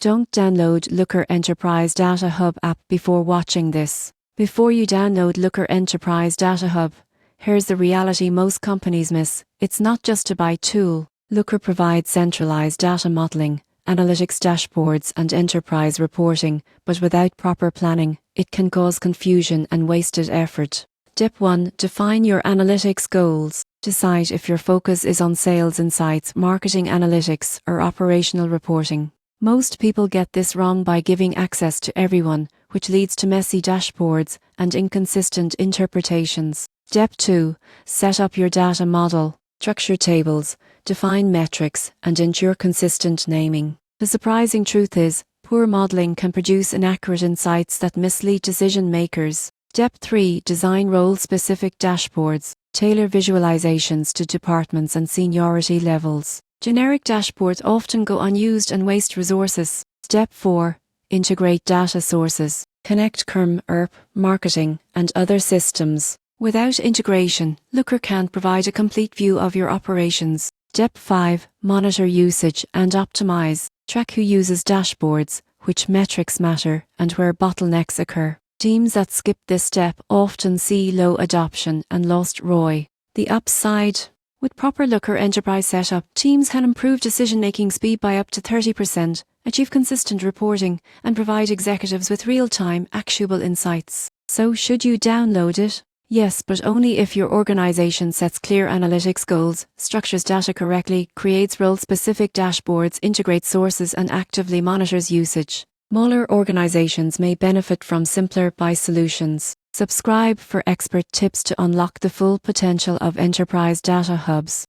Don't download Looker Enterprise Data Hub app before watching this. Before you download Looker Enterprise Data Hub, here's the reality most companies miss. It's not just a buy tool. Looker provides centralized data modeling, analytics dashboards and enterprise reporting, but without proper planning, it can cause confusion and wasted effort. Step 1. Define your analytics goals. Decide if your focus is on sales insights, marketing analytics, or operational reporting. Most people get this wrong by giving access to everyone, which leads to messy dashboards and inconsistent interpretations. Step 2. Set up your data model. Structure tables, define metrics, and ensure consistent naming. The surprising truth is, poor modeling can produce inaccurate insights that mislead decision makers. Step 3. Design role-specific dashboards. Tailor visualizations to departments and seniority levels. Generic dashboards often go unused and waste resources. Step 4. Integrate data sources. Connect CRM, ERP, marketing, and other systems. Without integration, Looker can't provide a complete view of your operations. Step 5. Monitor usage and optimize. Track who uses dashboards, which metrics matter, and where bottlenecks occur. Teams that skip this step often see low adoption and lost ROI. The upside: with proper Looker Enterprise setup, teams can improve decision-making speed by up to 30%, achieve consistent reporting, and provide executives with real-time, actionable insights. So should you download it? Yes, but only if your organization sets clear analytics goals, structures data correctly, creates role-specific dashboards, integrates sources, and actively monitors usage. Smaller organizations may benefit from simpler buy solutions. Subscribe for expert tips to unlock the full potential of enterprise data hubs.